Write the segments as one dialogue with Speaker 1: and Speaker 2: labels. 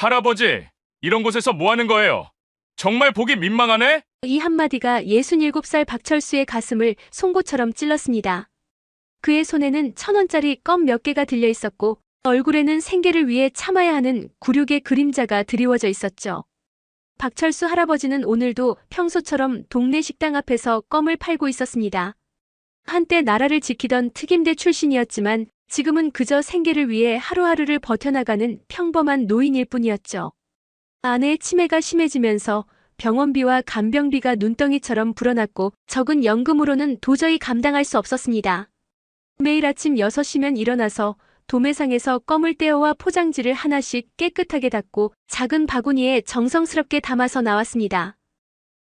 Speaker 1: 할아버지, 이런 곳에서 뭐 하는 거예요? 정말 보기 민망하네?
Speaker 2: 이 한마디가 67살 박철수의 가슴을 송곳처럼 찔렀습니다. 그의 손에는 1,000원짜리 껌 몇 개가 들려 있었고 얼굴에는 생계를 위해 참아야 하는 굴욕의 그림자가 드리워져 있었죠. 박철수 할아버지는 오늘도 평소처럼 동네 식당 앞에서 껌을 팔고 있었습니다. 한때 나라를 지키던 특임대 출신이었지만 지금은 그저 생계를 위해 하루하루를 버텨나가는 평범한 노인일 뿐이었죠. 아내의 치매가 심해지면서 병원비와 간병비가 눈덩이처럼 불어났고 적은 연금으로는 도저히 감당할 수 없었습니다. 매일 아침 6시면 일어나서 도매상에서 껌을 떼어와 포장지를 하나씩 깨끗하게 닦고 작은 바구니에 정성스럽게 담아서 나왔습니다.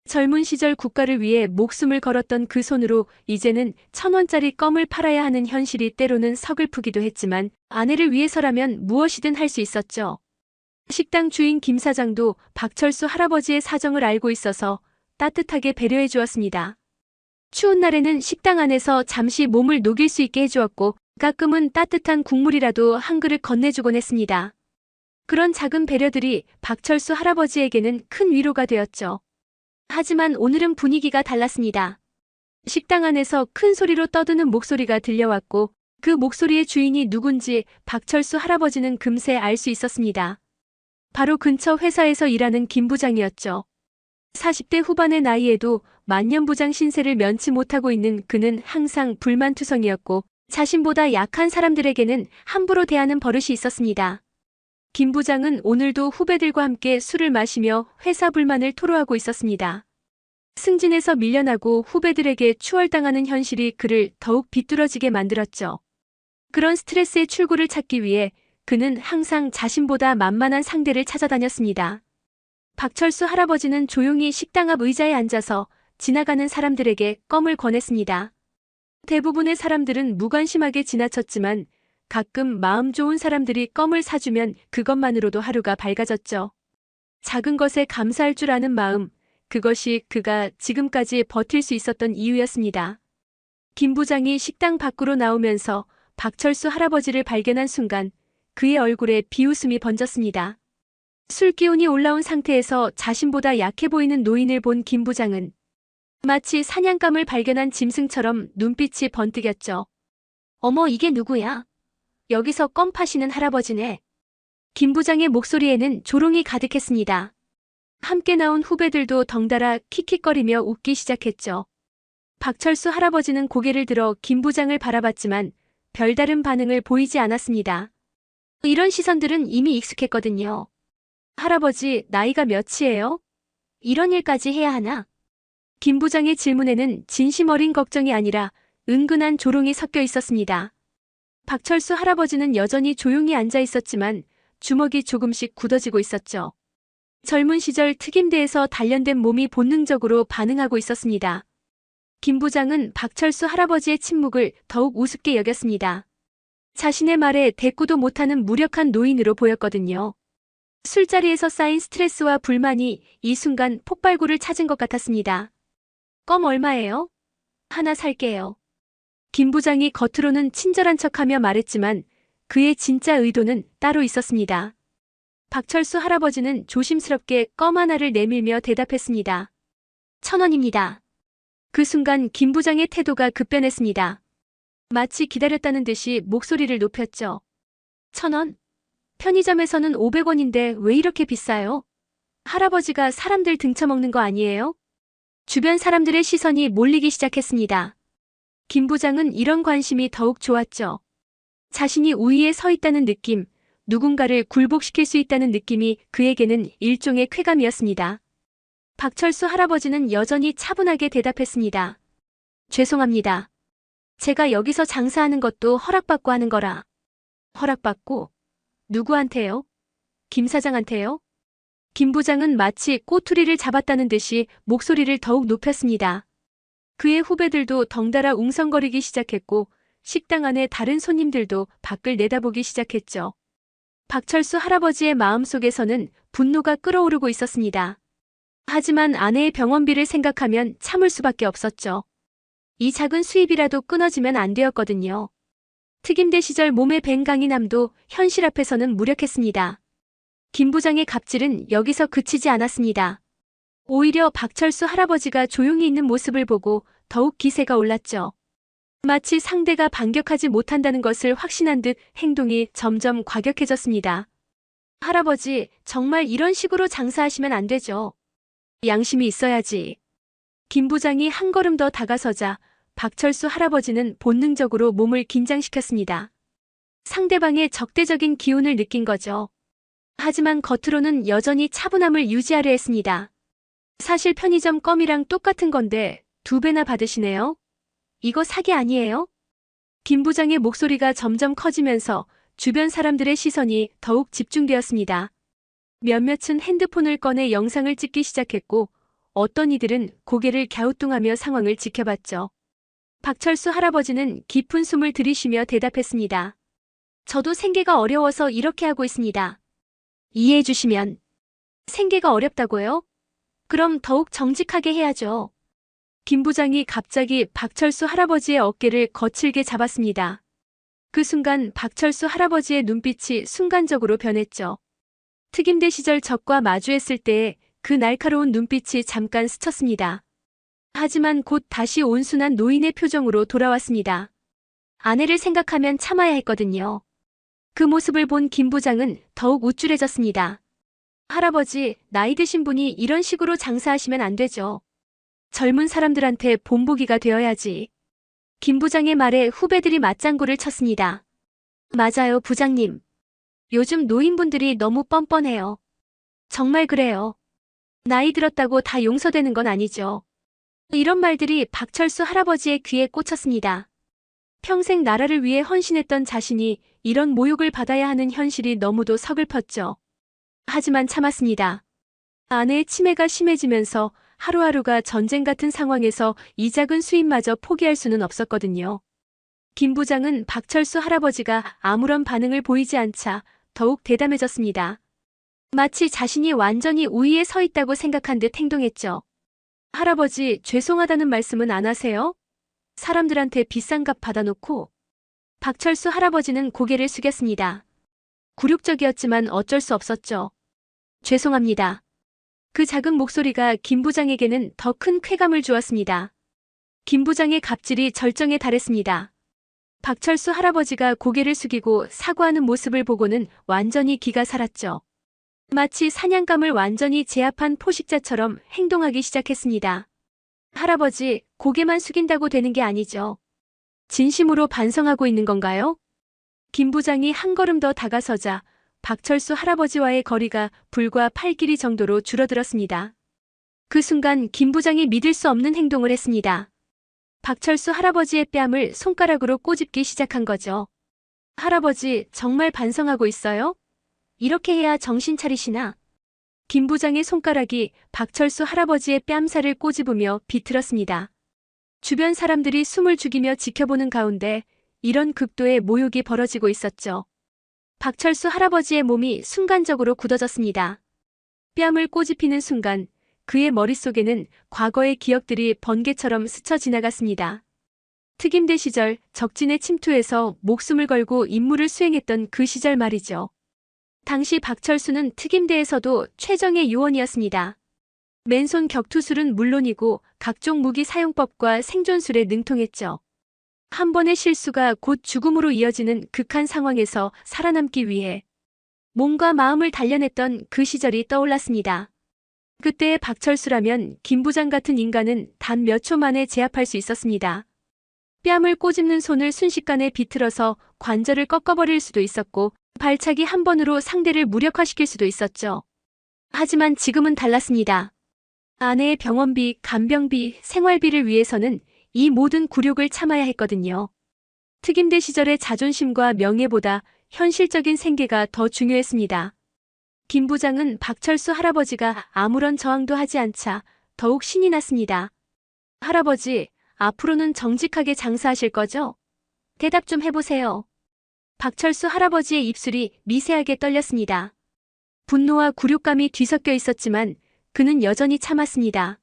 Speaker 2: 젊은 시절 국가를 위해 목숨을 걸었던 그 손으로 이제는 1,000원짜리 껌을 팔아야 하는 현실이 때로는 서글프기도 했지만 아내를 위해서라면 무엇이든 할 수 있었죠. 식당 주인 김 사장도 박철수 할아버지의 사정을 알고 있어서 따뜻하게 배려해 주었습니다. 추운 날에는 식당 안에서 잠시 몸을 녹일 수 있게 해주었고 가끔은 따뜻한 국물이라도 한 그릇 건네주곤 했습니다. 그런 작은 배려들이 박철수 할아버지에게는 큰 위로가 되었죠. 하지만 오늘은 분위기가 달랐습니다. 식당 안에서 큰 소리로 떠드는 목소리가 들려왔고 그 목소리의 주인이 누군지 박철수 할아버지는 금세 알 수 있었습니다. 바로 근처 회사에서 일하는 김 부장이었죠. 40대 후반의 나이에도 만년부장 신세를 면치 못하고 있는 그는 항상 불만투성이었고 자신보다 약한 사람들에게는 함부로 대하는 버릇이 있었습니다. 김 부장은 오늘도 후배들과 함께 술을 마시며 회사 불만을 토로하고 있었습니다. 승진에서 밀려나고 후배들에게 추월당하는 현실이 그를 더욱 비뚤어지게 만들었죠. 그런 스트레스의 출구를 찾기 위해 그는 항상 자신보다 만만한 상대를 찾아다녔습니다. 박철수 할아버지는 조용히 식당 앞 의자에 앉아서 지나가는 사람들에게 껌을 권했습니다. 대부분의 사람들은 무관심하게 지나쳤지만 가끔 마음 좋은 사람들이 껌을 사주면 그것만으로도 하루가 밝아졌죠. 작은 것에 감사할 줄 아는 마음, 그것이 그가 지금까지 버틸 수 있었던 이유였습니다. 김 부장이 식당 밖으로 나오면서 박철수 할아버지를 발견한 순간 그의 얼굴에 비웃음이 번졌습니다. 술 기운이 올라온 상태에서 자신보다 약해 보이는 노인을 본 김 부장은 마치 사냥감을 발견한 짐승처럼 눈빛이 번뜩였죠. 어머, 이게 누구야? 여기서 껌 파시는 할아버지네. 김 부장의 목소리에는 조롱이 가득했습니다. 함께 나온 후배들도 덩달아 킥킥거리며 웃기 시작했죠. 박철수 할아버지는 고개를 들어 김 부장을 바라봤지만 별다른 반응을 보이지 않았습니다. 이런 시선들은 이미 익숙했거든요. 할아버지, 나이가 몇이에요? 이런 일까지 해야 하나? 김 부장의 질문에는 진심 어린 걱정이 아니라 은근한 조롱이 섞여 있었습니다. 박철수 할아버지는 여전히 조용히 앉아 있었지만 주먹이 조금씩 굳어지고 있었죠. 젊은 시절 특임대에서 단련된 몸이 본능적으로 반응하고 있었습니다. 김 부장은 박철수 할아버지의 침묵을 더욱 우습게 여겼습니다. 자신의 말에 대꾸도 못하는 무력한 노인으로 보였거든요. 술자리에서 쌓인 스트레스와 불만이 이 순간 폭발구를 찾은 것 같았습니다. 껌 얼마예요? 하나 살게요. 김 부장이 겉으로는 친절한 척하며 말했지만 그의 진짜 의도는 따로 있었습니다. 박철수 할아버지는 조심스럽게 껌 하나를 내밀며 대답했습니다. 1,000원입니다. 그 순간 김 부장의 태도가 급변했습니다. 마치 기다렸다는 듯이 목소리를 높였죠. 1,000원? 편의점에서는 500원인데 왜 이렇게 비싸요? 할아버지가 사람들 등쳐먹는 거 아니에요? 주변 사람들의 시선이 몰리기 시작했습니다. 김 부장은 이런 관심이 더욱 좋았죠. 자신이 우위에 서 있다는 느낌, 누군가를 굴복시킬 수 있다는 느낌이 그에게는 일종의 쾌감이었습니다. 박철수 할아버지는 여전히 차분하게 대답했습니다. 죄송합니다. 제가 여기서 장사하는 것도 허락받고 하는 거라. 허락받고? 누구한테요? 김 사장한테요? 김 부장은 마치 꼬투리를 잡았다는 듯이 목소리를 더욱 높였습니다. 그의 후배들도 덩달아 웅성거리기 시작했고 식당 안의 다른 손님들도 밖을 내다보기 시작했죠. 박철수 할아버지의 마음속에서는 분노가 끓어오르고 있었습니다. 하지만 아내의 병원비를 생각하면 참을 수밖에 없었죠. 이 작은 수입이라도 끊어지면 안 되었거든요. 특임대 시절 몸에 밴 강인함도 현실 앞에서는 무력했습니다. 김 부장의 갑질은 여기서 그치지 않았습니다. 오히려 박철수 할아버지가 조용히 있는 모습을 보고 더욱 기세가 올랐죠. 마치 상대가 반격하지 못한다는 것을 확신한 듯 행동이 점점 과격해졌습니다. 할아버지, 정말 이런 식으로 장사하시면 안 되죠. 양심이 있어야지. 김 부장이 한 걸음 더 다가서자 박철수 할아버지는 본능적으로 몸을 긴장시켰습니다. 상대방의 적대적인 기운을 느낀 거죠. 하지만 겉으로는 여전히 차분함을 유지하려 했습니다. 사실 편의점 껌이랑 똑같은 건데 2배나 받으시네요? 이거 사기 아니에요? 김 부장의 목소리가 점점 커지면서 주변 사람들의 시선이 더욱 집중되었습니다. 몇몇은 핸드폰을 꺼내 영상을 찍기 시작했고 어떤 이들은 고개를 갸우뚱하며 상황을 지켜봤죠. 박철수 할아버지는 깊은 숨을 들이쉬며 대답했습니다. 저도 생계가 어려워서 이렇게 하고 있습니다. 이해해 주시면. 생계가 어렵다고요? 그럼 더욱 정직하게 해야죠. 김 부장이 갑자기 박철수 할아버지의 어깨를 거칠게 잡았습니다. 그 순간 박철수 할아버지의 눈빛이 순간적으로 변했죠. 특임대 시절 적과 마주했을 때의 그 날카로운 눈빛이 잠깐 스쳤습니다. 하지만 곧 다시 온순한 노인의 표정으로 돌아왔습니다. 아내를 생각하면 참아야 했거든요. 그 모습을 본 김 부장은 더욱 우쭐해졌습니다. 할아버지, 나이 드신 분이 이런 식으로 장사하시면 안 되죠. 젊은 사람들한테 본보기가 되어야지. 김 부장의 말에 후배들이 맞장구를 쳤습니다. 맞아요, 부장님. 요즘 노인분들이 너무 뻔뻔해요. 정말 그래요. 나이 들었다고 다 용서되는 건 아니죠. 이런 말들이 박철수 할아버지의 귀에 꽂혔습니다. 평생 나라를 위해 헌신했던 자신이 이런 모욕을 받아야 하는 현실이 너무도 서글펐죠. 하지만 참았습니다. 아내의 치매가 심해지면서 하루하루가 전쟁 같은 상황에서 이 작은 수입마저 포기할 수는 없었거든요. 김 부장은 박철수 할아버지가 아무런 반응을 보이지 않자 더욱 대담해졌습니다. 마치 자신이 완전히 우위에 서 있다고 생각한 듯 행동했죠. 할아버지, 죄송하다는 말씀은 안 하세요? 사람들한테 비싼 값 받아놓고. 박철수 할아버지는 고개를 숙였습니다. 굴욕적이었지만 어쩔 수 없었죠. 죄송합니다. 그 작은 목소리가 김 부장에게는 더 큰 쾌감을 주었습니다. 김 부장의 갑질이 절정에 달했습니다. 박철수 할아버지가 고개를 숙이고 사과하는 모습을 보고는 완전히 기가 살았죠. 마치 사냥감을 완전히 제압한 포식자처럼 행동하기 시작했습니다. 할아버지, 고개만 숙인다고 되는 게 아니죠. 진심으로 반성하고 있는 건가요? 김 부장이 한 걸음 더 다가서자 박철수 할아버지와의 거리가 불과 팔길이 정도로 줄어들었습니다. 그 순간 김 부장이 믿을 수 없는 행동을 했습니다. 박철수 할아버지의 뺨을 손가락으로 꼬집기 시작한 거죠. 할아버지, 정말 반성하고 있어요? 이렇게 해야 정신 차리시나? 김 부장의 손가락이 박철수 할아버지의 뺨살을 꼬집으며 비틀었습니다. 주변 사람들이 숨을 죽이며 지켜보는 가운데 이런 극도의 모욕이 벌어지고 있었죠. 박철수 할아버지의 몸이 순간적으로 굳어졌습니다. 뺨을 꼬집히는 순간 그의 머릿속에는 과거의 기억들이 번개처럼 스쳐 지나갔습니다. 특임대 시절 적진에 침투해서 목숨을 걸고 임무를 수행했던 그 시절 말이죠. 당시 박철수는 특임대에서도 최정예 요원이었습니다. 맨손 격투술은 물론이고 각종 무기 사용법과 생존술에 능통했죠. 한 번의 실수가 곧 죽음으로 이어지는 극한 상황에서 살아남기 위해 몸과 마음을 단련했던 그 시절이 떠올랐습니다. 그때의 박철수라면 김 부장 같은 인간은 단 몇 초 만에 제압할 수 있었습니다. 뺨을 꼬집는 손을 순식간에 비틀어서 관절을 꺾어버릴 수도 있었고 발차기 한 번으로 상대를 무력화시킬 수도 있었죠. 하지만 지금은 달랐습니다. 아내의 병원비, 간병비, 생활비를 위해서는 이 모든 굴욕을 참아야 했거든요. 특임대 시절의 자존심과 명예보다 현실적인 생계가 더 중요했습니다. 김 부장은 박철수 할아버지가 아무런 저항도 하지 않자 더욱 신이 났습니다. 할아버지, 앞으로는 정직하게 장사하실 거죠? 대답 좀 해보세요. 박철수 할아버지의 입술이 미세하게 떨렸습니다. 분노와 굴욕감이 뒤섞여 있었지만 그는 여전히 참았습니다.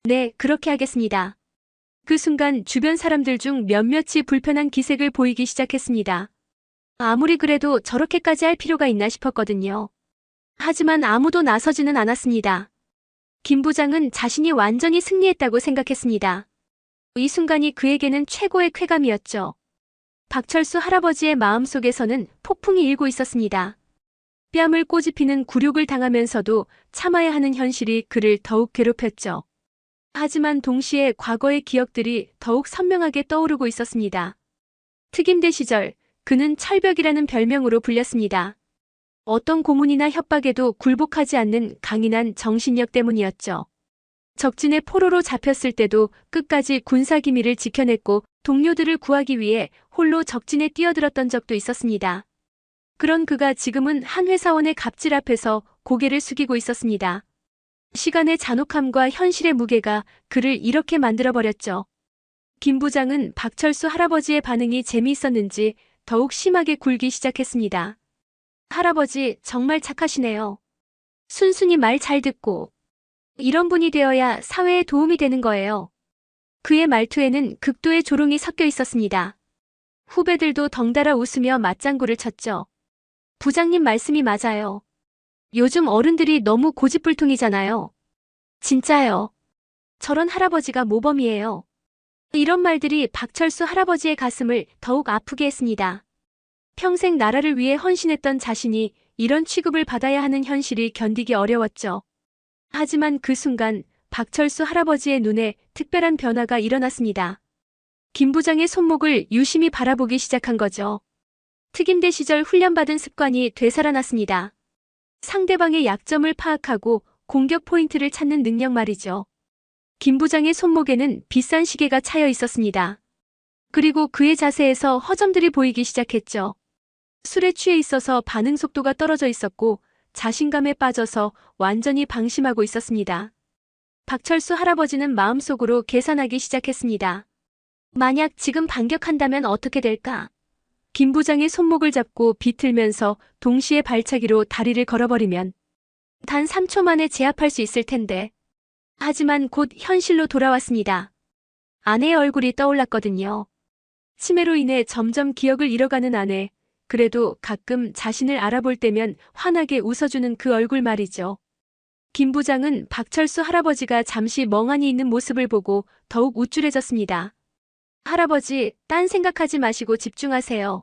Speaker 2: 네, 그렇게 하겠습니다. 그 순간 주변 사람들 중 몇몇이 불편한 기색을 보이기 시작했습니다. 아무리 그래도 저렇게까지 할 필요가 있나 싶었거든요. 하지만 아무도 나서지는 않았습니다. 김 부장은 자신이 완전히 승리했다고 생각했습니다. 이 순간이 그에게는 최고의 쾌감이었죠. 박철수 할아버지의 마음속에서는 폭풍이 일고 있었습니다. 뺨을 꼬집히는 굴욕을 당하면서도 참아야 하는 현실이 그를 더욱 괴롭혔죠. 하지만 동시에 과거의 기억들이 더욱 선명하게 떠오르고 있었습니다. 특임대 시절 그는 철벽이라는 별명으로 불렸습니다. 어떤 고문이나 협박에도 굴복하지 않는 강인한 정신력 때문이었죠. 적진의 포로로 잡혔을 때도 끝까지 군사기밀을 지켜냈고 동료들을 구하기 위해 홀로 적진에 뛰어들었던 적도 있었습니다. 그런 그가 지금은 한 회사원의 갑질 앞에서 고개를 숙이고 있었습니다. 시간의 잔혹함과 현실의 무게가 그를 이렇게 만들어버렸죠. 김 부장은 박철수 할아버지의 반응이 재미있었는지 더욱 심하게 굴기 시작했습니다. 할아버지 정말 착하시네요. 순순히 말 잘 듣고 이런 분이 되어야 사회에 도움이 되는 거예요. 그의 말투에는 극도의 조롱이 섞여 있었습니다. 후배들도 덩달아 웃으며 맞장구를 쳤죠. 부장님 말씀이 맞아요. 요즘 어른들이 너무 고집불통이잖아요. 진짜요. 저런 할아버지가 모범이에요. 이런 말들이 박철수 할아버지의 가슴을 더욱 아프게 했습니다. 평생 나라를 위해 헌신했던 자신이 이런 취급을 받아야 하는 현실이 견디기 어려웠죠. 하지만 그 순간 박철수 할아버지의 눈에 특별한 변화가 일어났습니다. 김 부장의 손목을 유심히 바라보기 시작한 거죠. 특임대 시절 훈련받은 습관이 되살아났습니다. 상대방의 약점을 파악하고 공격 포인트를 찾는 능력 말이죠. 김 부장의 손목에는 비싼 시계가 차여 있었습니다. 그리고 그의 자세에서 허점들이 보이기 시작했죠. 술에 취해 있어서 반응 속도가 떨어져 있었고 자신감에 빠져서 완전히 방심하고 있었습니다. 박철수 할아버지는 마음속으로 계산하기 시작했습니다. 만약 지금 반격한다면 어떻게 될까? 김 부장의 손목을 잡고 비틀면서 동시에 발차기로 다리를 걸어버리면 단 3초 만에 제압할 수 있을 텐데. 하지만 곧 현실로 돌아왔습니다. 아내의 얼굴이 떠올랐거든요. 치매로 인해 점점 기억을 잃어가는 아내. 그래도 가끔 자신을 알아볼 때면 환하게 웃어주는 그 얼굴 말이죠. 김 부장은 박철수 할아버지가 잠시 멍하니 있는 모습을 보고 더욱 우쭐해졌습니다. 할아버지, 딴 생각하지 마시고 집중하세요.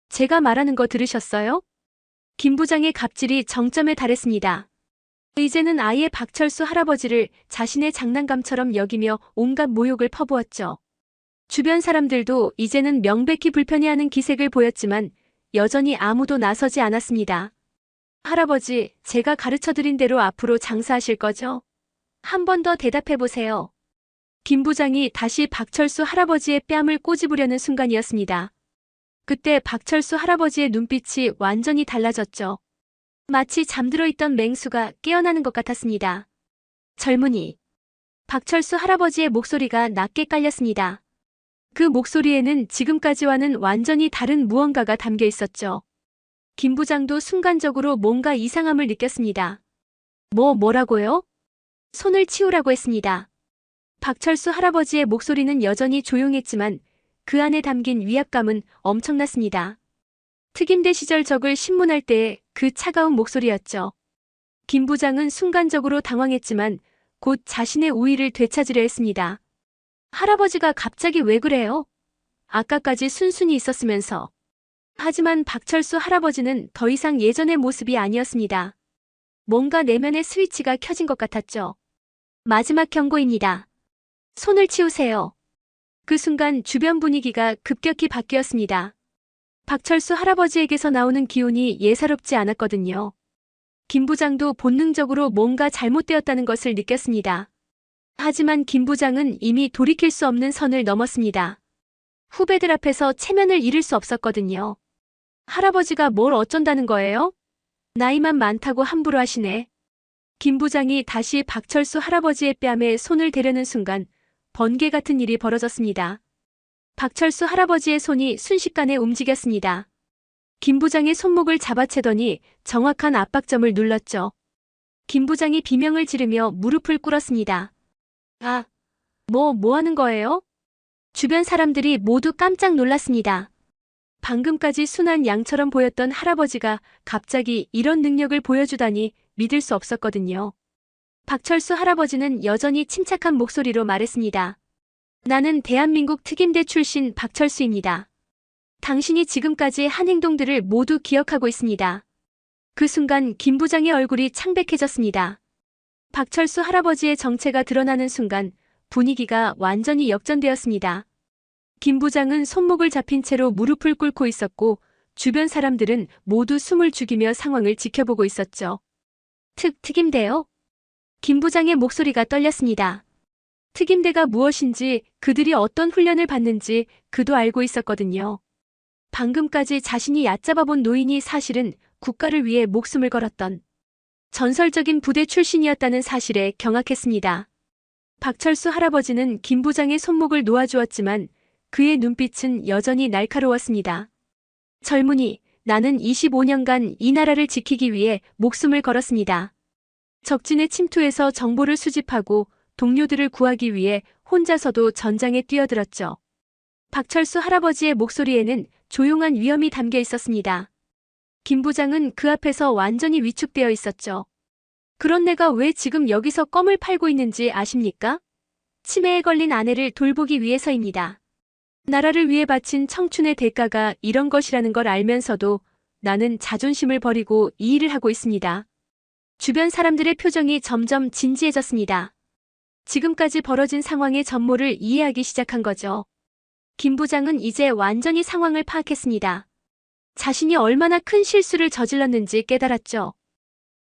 Speaker 2: 제가 말하는 거 들으셨어요? 김 부장의 갑질이 정점에 달했습니다. 이제는 아예 박철수 할아버지를 자신의 장난감처럼 여기며 온갖 모욕을 퍼부었죠. 주변 사람들도 이제는 명백히 불편해하는 기색을 보였지만 여전히 아무도 나서지 않았습니다. 할아버지, 제가 가르쳐드린 대로 앞으로 장사하실 거죠? 한 번 더 대답해보세요. 김 부장이 다시 박철수 할아버지의 뺨을 꼬집으려는 순간이었습니다. 그때 박철수 할아버지의 눈빛이 완전히 달라졌죠. 마치 잠들어 있던 맹수가 깨어나는 것 같았습니다. 젊은이. 박철수 할아버지의 목소리가 낮게 깔렸습니다. 그 목소리에는 지금까지와는 완전히 다른 무언가가 담겨 있었죠. 김 부장도 순간적으로 뭔가 이상함을 느꼈습니다. 뭐라고요? 손을 치우라고 했습니다. 박철수 할아버지의 목소리는 여전히 조용했지만 그 안에 담긴 위압감은 엄청났습니다. 특임대 시절 적을 신문할 때의 그 차가운 목소리였죠. 김 부장은 순간적으로 당황했지만 곧 자신의 우위를 되찾으려 했습니다. 할아버지가 갑자기 왜 그래요? 아까까지 순순히 있었으면서. 하지만 박철수 할아버지는 더 이상 예전의 모습이 아니었습니다. 뭔가 내면의 스위치가 켜진 것 같았죠. 마지막 경고입니다. 손을 치우세요. 그 순간 주변 분위기가 급격히 바뀌었습니다. 박철수 할아버지에게서 나오는 기운이 예사롭지 않았거든요. 김 부장도 본능적으로 뭔가 잘못되었다는 것을 느꼈습니다. 하지만 김 부장은 이미 돌이킬 수 없는 선을 넘었습니다. 후배들 앞에서 체면을 잃을 수 없었거든요. 할아버지가 뭘 어쩐다는 거예요? 나이만 많다고 함부로 하시네. 김 부장이 다시 박철수 할아버지의 뺨에 손을 대려는 순간 번개 같은 일이 벌어졌습니다. 박철수 할아버지의 손이 순식간에 움직였습니다. 김 부장의 손목을 잡아채더니 정확한 압박점을 눌렀죠. 김 부장이 비명을 지르며 무릎을 꿇었습니다. 아, 뭐 하는 거예요? 주변 사람들이 모두 깜짝 놀랐습니다. 방금까지 순한 양처럼 보였던 할아버지가 갑자기 이런 능력을 보여주다니 믿을 수 없었거든요. 박철수 할아버지는 여전히 침착한 목소리로 말했습니다. 나는 대한민국 특임대 출신 박철수입니다. 당신이 지금까지 한 행동들을 모두 기억하고 있습니다. 그 순간 김 부장의 얼굴이 창백해졌습니다. 박철수 할아버지의 정체가 드러나는 순간 분위기가 완전히 역전되었습니다. 김 부장은 손목을 잡힌 채로 무릎을 꿇고 있었고 주변 사람들은 모두 숨을 죽이며 상황을 지켜보고 있었죠. 특임대요? 김 부장의 목소리가 떨렸습니다. 특임대가 무엇인지 그들이 어떤 훈련을 받는지 그도 알고 있었거든요. 방금까지 자신이 얕잡아본 노인이 사실은 국가를 위해 목숨을 걸었던 전설적인 부대 출신이었다는 사실에 경악했습니다. 박철수 할아버지는 김 부장의 손목을 놓아주었지만 그의 눈빛은 여전히 날카로웠습니다. 젊은이, 나는 25년간 이 나라를 지키기 위해 목숨을 걸었습니다. 적진의 침투에서 정보를 수집하고 동료들을 구하기 위해 혼자서도 전장에 뛰어들었죠. 박철수 할아버지의 목소리에는 조용한 위험이 담겨 있었습니다. 김 부장은 그 앞에서 완전히 위축되어 있었죠. 그런 내가 왜 지금 여기서 껌을 팔고 있는지 아십니까? 치매에 걸린 아내를 돌보기 위해서입니다. 나라를 위해 바친 청춘의 대가가 이런 것이라는 걸 알면서도 나는 자존심을 버리고 이 일을 하고 있습니다. 주변 사람들의 표정이 점점 진지해졌습니다. 지금까지 벌어진 상황의 전모를 이해하기 시작한 거죠. 김 부장은 이제 완전히 상황을 파악했습니다. 자신이 얼마나 큰 실수를 저질렀는지 깨달았죠.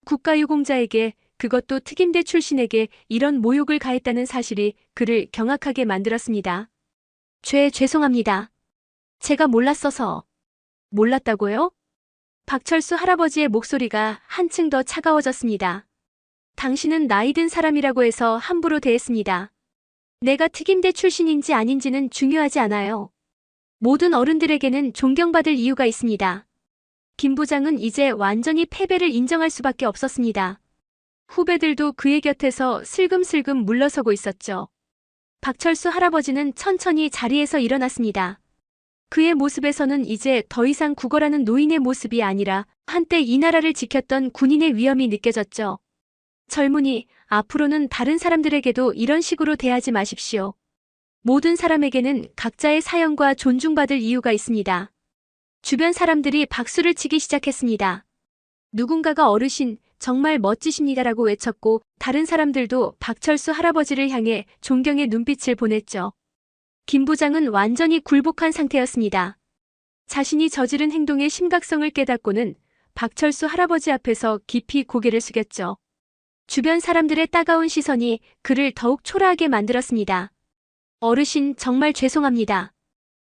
Speaker 2: 국가유공자에게, 그것도 특임대 출신에게 이런 모욕을 가했다는 사실이 그를 경악하게 만들었습니다. 죄송합니다. 제가 몰랐어서. 몰랐다고요? 박철수 할아버지의 목소리가 한층 더 차가워졌습니다. 당신은 나이 든 사람이라고 해서 함부로 대했습니다. 내가 특임대 출신인지 아닌지는 중요하지 않아요. 모든 어른들에게는 존경받을 이유가 있습니다. 김 부장은 이제 완전히 패배를 인정할 수밖에 없었습니다. 후배들도 그의 곁에서 슬금슬금 물러서고 있었죠. 박철수 할아버지는 천천히 자리에서 일어났습니다. 그의 모습에서는 이제 더 이상 구걸하는 노인의 모습이 아니라 한때 이 나라를 지켰던 군인의 위엄이 느껴졌죠. 젊은이, 앞으로는 다른 사람들에게도 이런 식으로 대하지 마십시오. 모든 사람에게는 각자의 사연과 존중받을 이유가 있습니다. 주변 사람들이 박수를 치기 시작했습니다. 누군가가 어르신, 정말 멋지십니다라고 외쳤고 다른 사람들도 박철수 할아버지를 향해 존경의 눈빛을 보냈죠. 김 부장은 완전히 굴복한 상태였습니다. 자신이 저지른 행동의 심각성을 깨닫고는 박철수 할아버지 앞에서 깊이 고개를 숙였죠. 주변 사람들의 따가운 시선이 그를 더욱 초라하게 만들었습니다. 어르신, 정말 죄송합니다.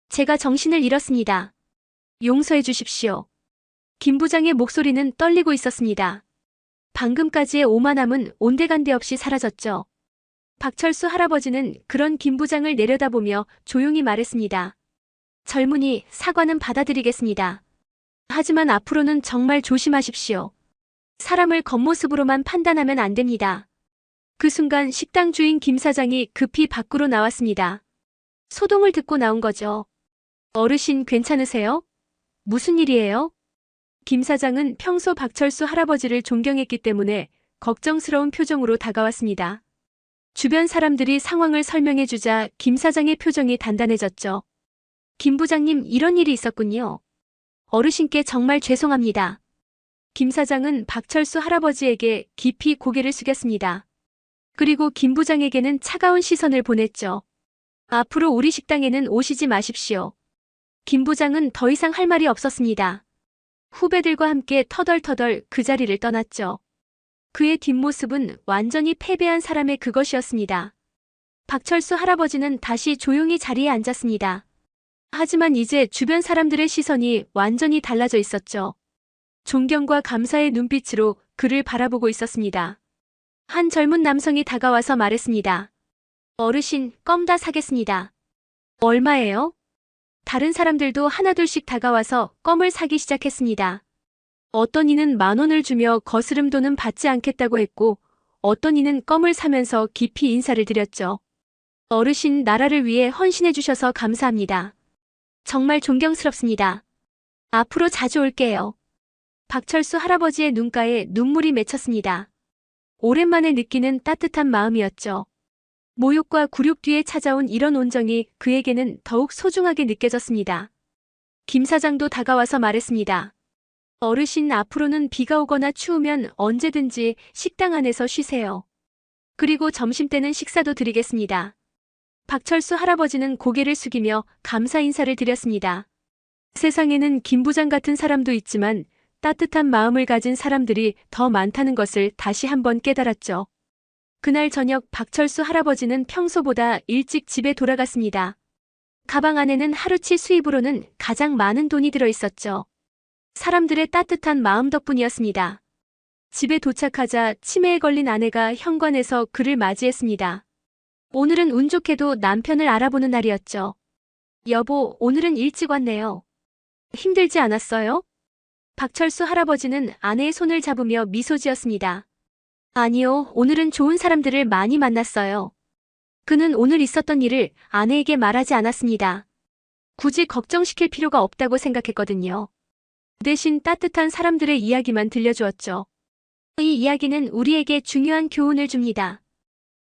Speaker 2: 제가 정신을 잃었습니다. 용서해 주십시오. 김 부장의 목소리는 떨리고 있었습니다. 방금까지의 오만함은 온데간데 없이 사라졌죠. 박철수 할아버지는 그런 김 부장을 내려다보며 조용히 말했습니다. 젊은이, 사과는 받아들이겠습니다. 하지만 앞으로는 정말 조심하십시오. 사람을 겉모습으로만 판단하면 안 됩니다. 그 순간 식당 주인 김 사장이 급히 밖으로 나왔습니다. 소동을 듣고 나온 거죠. 어르신 괜찮으세요? 무슨 일이에요? 김 사장은 평소 박철수 할아버지를 존경했기 때문에 걱정스러운 표정으로 다가왔습니다. 주변 사람들이 상황을 설명해주자 김 사장의 표정이 단단해졌죠. 김 부장님, 이런 일이 있었군요. 어르신께 정말 죄송합니다. 김 사장은 박철수 할아버지에게 깊이 고개를 숙였습니다. 그리고 김 부장에게는 차가운 시선을 보냈죠. 앞으로 우리 식당에는 오시지 마십시오. 김 부장은 더 이상 할 말이 없었습니다. 후배들과 함께 터덜터덜 그 자리를 떠났죠. 그의 뒷모습은 완전히 패배한 사람의 그것이었습니다. 박철수 할아버지는 다시 조용히 자리에 앉았습니다. 하지만 이제 주변 사람들의 시선이 완전히 달라져 있었죠. 존경과 감사의 눈빛으로 그를 바라보고 있었습니다. 한 젊은 남성이 다가와서 말했습니다. 어르신, 껌 다 사겠습니다. 얼마예요? 다른 사람들도 하나둘씩 다가와서 껌을 사기 시작했습니다. 어떤 이는 10,000원을 주며 거스름돈은 받지 않겠다고 했고 어떤 이는 껌을 사면서 깊이 인사를 드렸죠. 어르신, 나라를 위해 헌신해 주셔서 감사합니다. 정말 존경스럽습니다. 앞으로 자주 올게요. 박철수 할아버지의 눈가에 눈물이 맺혔습니다. 오랜만에 느끼는 따뜻한 마음이었죠. 모욕과 굴욕 뒤에 찾아온 이런 온정이 그에게는 더욱 소중하게 느껴졌습니다. 김 사장도 다가와서 말했습니다. 어르신, 앞으로는 비가 오거나 추우면 언제든지 식당 안에서 쉬세요. 그리고 점심때는 식사도 드리겠습니다. 박철수 할아버지는 고개를 숙이며 감사 인사를 드렸습니다. 세상에는 김 부장 같은 사람도 있지만 따뜻한 마음을 가진 사람들이 더 많다는 것을 다시 한번 깨달았죠. 그날 저녁 박철수 할아버지는 평소보다 일찍 집에 돌아갔습니다. 가방 안에는 하루치 수입으로는 가장 많은 돈이 들어 있었죠. 사람들의 따뜻한 마음 덕분이었습니다. 집에 도착하자 치매에 걸린 아내가 현관에서 그를 맞이했습니다. 오늘은 운 좋게도 남편을 알아보는 날이었죠. 여보, 오늘은 일찍 왔네요. 힘들지 않았어요? 박철수 할아버지는 아내의 손을 잡으며 미소 지었습니다. 아니요, 오늘은 좋은 사람들을 많이 만났어요. 그는 오늘 있었던 일을 아내에게 말하지 않았습니다. 굳이 걱정시킬 필요가 없다고 생각했거든요. 대신 따뜻한 사람들의 이야기만 들려주었죠. 이 이야기는 우리에게 중요한 교훈을 줍니다.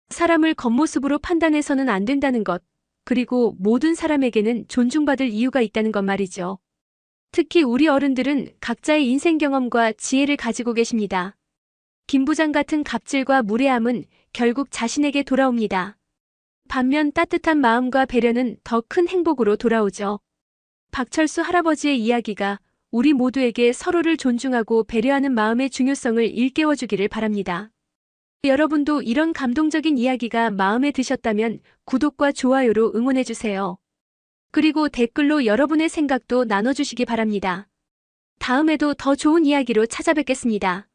Speaker 2: 사람을 겉모습으로 판단해서는 안 된다는 것, 그리고 모든 사람에게는 존중받을 이유가 있다는 것 말이죠. 특히 우리 어른들은 각자의 인생 경험과 지혜를 가지고 계십니다. 김 부장 같은 갑질과 무례함은 결국 자신에게 돌아옵니다. 반면 따뜻한 마음과 배려는 더 큰 행복으로 돌아오죠. 박철수 할아버지의 이야기가 우리 모두에게 서로를 존중하고 배려하는 마음의 중요성을 일깨워주기를 바랍니다. 여러분도 이런 감동적인 이야기가 마음에 드셨다면 구독과 좋아요로 응원해주세요. 그리고 댓글로 여러분의 생각도 나눠주시기 바랍니다. 다음에도 더 좋은 이야기로 찾아뵙겠습니다.